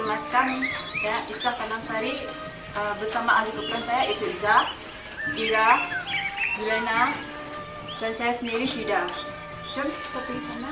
makam ya Isah Kanangsari bersama ahli keperluan saya iaitu Izzah, Ira, Juliana dan saya sendiri Syida. Jom kita pergi sana.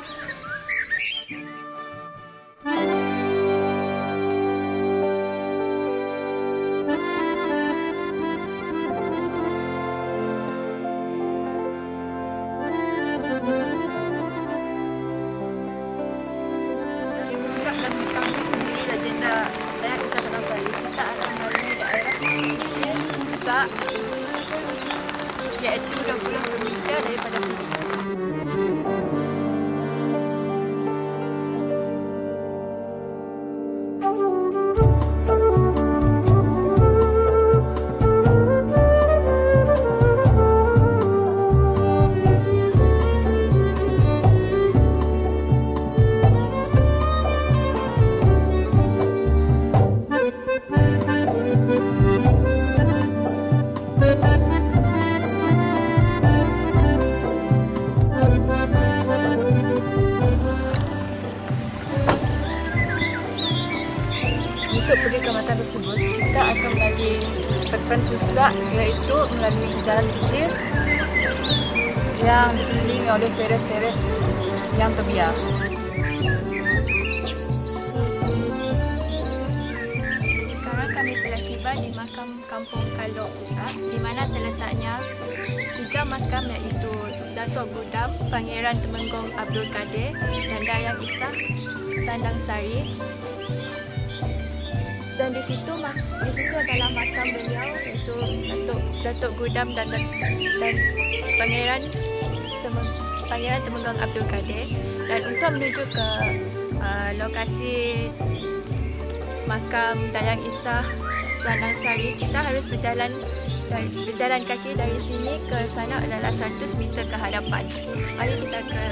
Iaitu 20 km daripada sini. Untuk pergi ke makam tersebut, kita akan melalui depan pusat iaitu melalui jalan kecil yang dikelilingi oleh teres-teres yang terbiar. Sekarang kami telah tiba di makam Kampung Kalok Pusat di mana terletaknya 3 makam iaitu Datuk Gudam, Pangeran Temenggong Abdul Kadir dan Dayang Isah Tandang Sari. Dan di situ adalah makam beliau iaitu Datuk Gudam dan Pangeran Temenggong Abdul Kadir. Dan untuk menuju ke lokasi makam Dayang Isah Tandang Sari, kita harus berjalan kaki dari sini ke sana adalah 100 meter ke hadapan. Mari kita ke sana.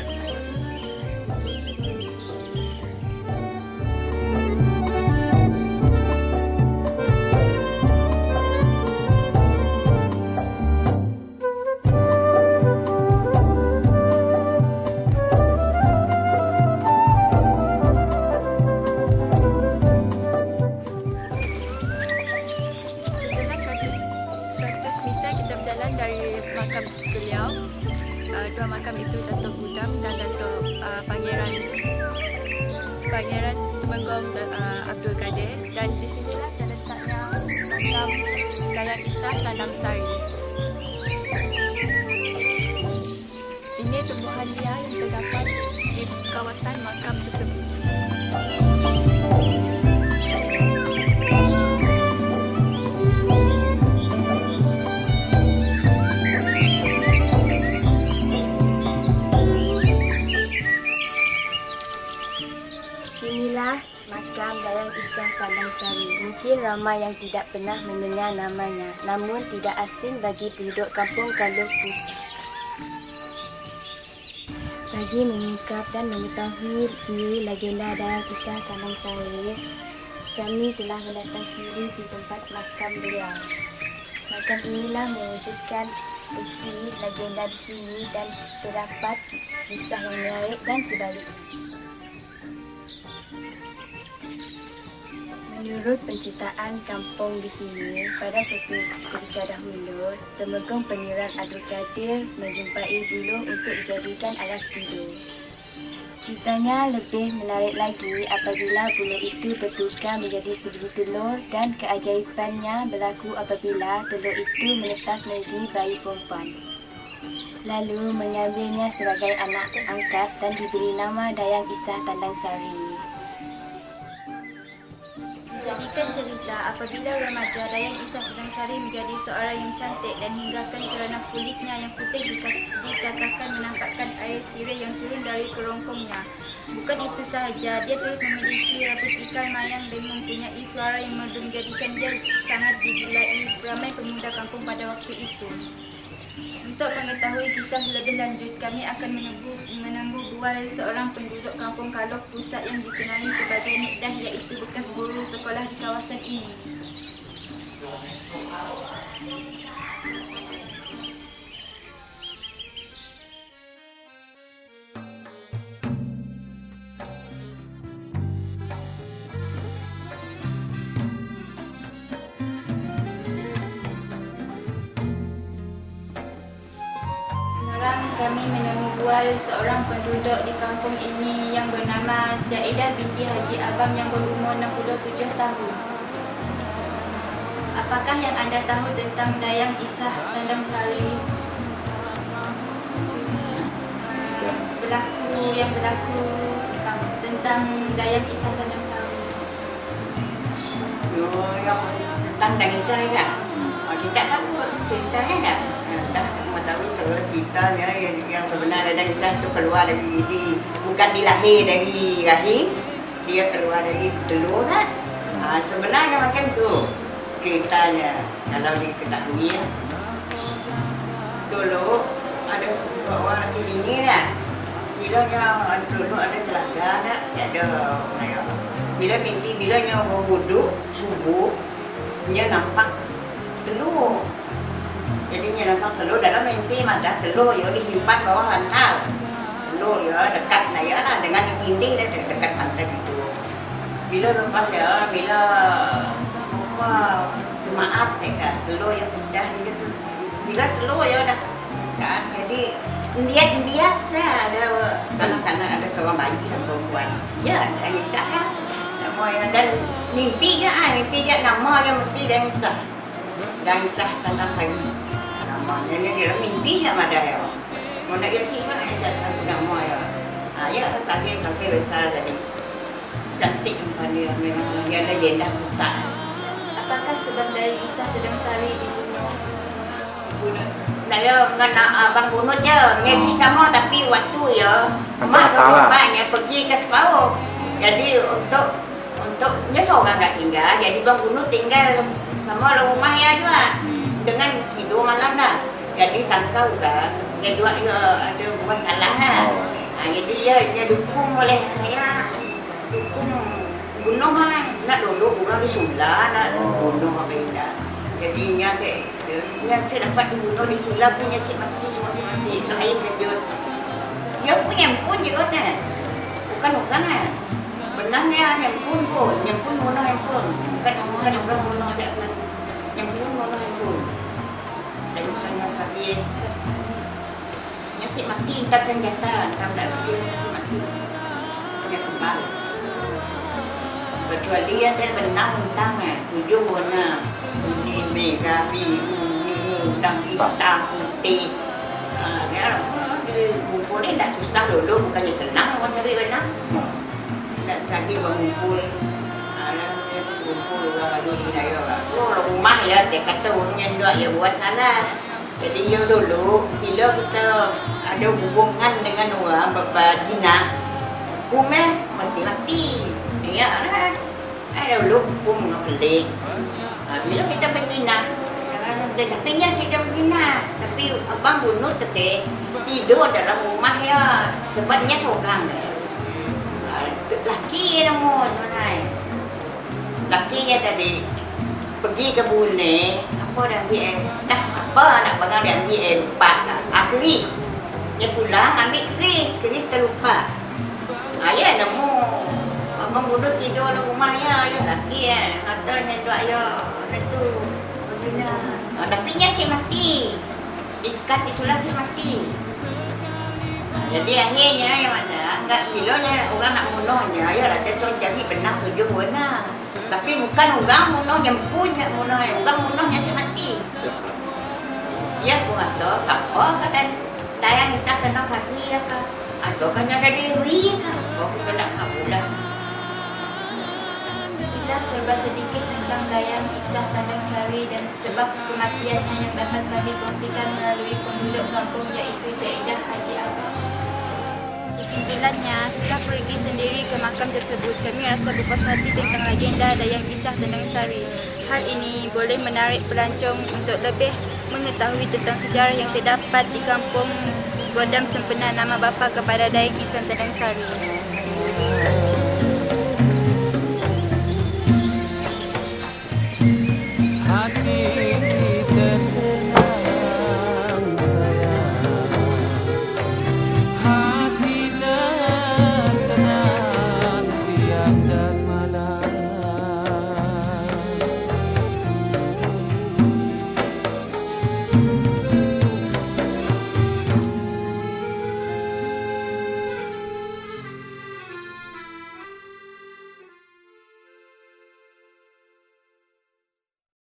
Dari makam beliau, 2 makam itu Datuk Gudam dan Datuk Pangeran Temenggong Abdul Kadir, dan di sinilah terletaknya makam Dayang Isah Tandang Sari. Ini tumbuhan liar yang terdapat di kawasan makam tersebut. Inilah makam Dayang Isah Tandang Sari. Mungkin ramai yang tidak pernah mendengar namanya, namun tidak asing bagi penduduk Kampung Kalok Pusat. Bagi mengungkap dan mengetahui sendiri legenda Dayang Isah Tandang Sari, kami telah mendatang sendiri di tempat makam beliau. Makam inilah mewujudkan bukti legenda di sini dan terdapat kisah yang menarik dan sebaliknya. Menurut penceritaan kampung di sini, pada suatu ketika dahulu, Temenggong Pangeran Abdul Kadir menjumpai buluh untuk dijadikan alas tidur. Ceritanya lebih menarik lagi apabila buluh itu bertukar menjadi sebiji telur, dan keajaibannya berlaku apabila telur itu menetas menjadi bayi perempuan. Lalu mengambilnya sebagai anak angkat dan diberi nama Dayang Isah Tandang Sari. Dijadikan cerita apabila remaja Dayang Isah Tandang Sari menjadi seorang yang cantik dan hinggakan kerana kulitnya yang putih dikatakan menampakkan air sirih yang turun dari kerongkongnya. Bukan itu sahaja, dia turut memiliki rambut ikan mayang dan mempunyai suara yang merdu menjadikan dia sangat digilai ramai pemuda kampung pada waktu itu. Untuk mengetahui kisah lebih lanjut, kami akan menemui bual seorang penduduk Kampung Kalok Pusat yang dikenali sebagai Mikdah, iaitu bekas guru sekolah di kawasan ini. kami menemu bual seorang penduduk di kampung ini yang bernama Jaidah binti Haji Abang yang berumur 67 tahun. Apakah yang anda tahu tentang Dayang Isah Tandang Sari? Berlaku tentang Dayang Isah Tandang Sari. Yang tentang Dayang Isah kan? Kita tahu ceritanya tak? Tak mengetahui seolah ceritanya yang sebenarnya Dayang Isah itu keluar dari bukan dilahir dari rahim, dia keluar dari telur kan? Sebenarnya macam tu ceritanya kalau diketahui ya. Dulu ada sebuah orang lelaki ini kan? Bila dulu ada telaga nak, saya ada bila mimpi bilanya berwuduk subuh, dia nampak telur. Jadi dia nampak telur dalam mimpi ada telur ya disimpan bawah bantal. Telur ya dekat nah ya lah dengan ditindih dan dekat bantal itu. Bila lepas ya bila jemaat kan telur yang pecah itu. Bila telur ya dah pecah jadi Indiat saya ada kanak-kanak ada seorang bayi dan perempuan. Ya, Dayang Isah kan. Nama dan mimpi je nama yang mesti Dayang Isah. Dayang Isah Tandang Sari. Namanya dia mimpi je ada ya. Mana dia sih mana saya tahu nama ya. Ya sampai besar tadi. Cantik tempat dia memang dia legenda besar. Apakah sebab Dayang Isah Tandang Sari dibunuh? Saya dengan abang bunuh je, ngisi sama tapi waktu ya mak bapaknya pergi ke separuh. Jadi untuk dia seorang tak tinggal, jadi bang bunuh tinggal sama rumah ya juga dengan tidur malam dah. Jadi sangka udah dia dua ada buat salah kan. Jadi dia dukung oleh saya, dukung bunuh kan. Nak dulu orang disulah nak bunuh apa indah. Jadinya saya dapat dibunuh di sila punya si mati semua si mati lain kerja dia punya pun juga kan bukan kan benarnya nyempun bunuh handphone bukan bunuh siapa nyempun bunuh handphone dan misalnya saya si mati entar senjata entar tak bersih si mati dia kembali kecuali dia terbenam tentang 7 warna kuning, merah, biru, udang hitam, putih. Dia mengumpul ni tak susah dulu, bukannya senang orang cari benang. Nak cari mengumpul. Mengumpul lalu di daerah. Rumah ya, dia kata orangnya dua ya buat salah. Jadi ya dulu, bila kita ada hubungan dengan orang berbajina, hukumnya mesti mati. Ya lah. Ada dulu hukum pelik. Bila kita berzina, tapi nya saya berzina, tapi abang bunuh teteh tidur dalam rumah ya, sebabnya seorang. Laki namun mana? Lakinya tadi pergi ke Bune, apa dah ambil dah apa nak pegang dia ambil lupa dah. Keris, dia pulang ambil keris terlupa. Ya nemu abang bunuh tidur dalam rumah ya, laki katanya dua ya. Itu berzina. Tapi nya si mati. Ikat isolasi mati. Jadi akhirnya yang ada enggak bilanya orang nak bunuhnya ya rata so jadi benar 7 warna. Tapi bukan orang bunuh yang punya bunuh, orang bunuhnya si mati. Ya aku tahu siapa kata Dayang Isah Tandang Sari ya kah? Atau kan ada Dewi kah? Oh kita nak tahu lah. Serba sedikit tentang Dayang Isah Tandang Sari dan sebab kematiannya yang dapat kami kongsikan melalui penduduk kampung iaitu Jaidah Haji Abang. Kesimpulannya, setelah pergi sendiri ke makam tersebut, kami rasa berpuas hati tentang legenda Dayang Isah Tandang Sari. Hal ini boleh menarik pelancong untuk lebih mengetahui tentang sejarah yang terdapat di kampung Godam sempena nama bapa kepada Dayang Isah Tandang Sari.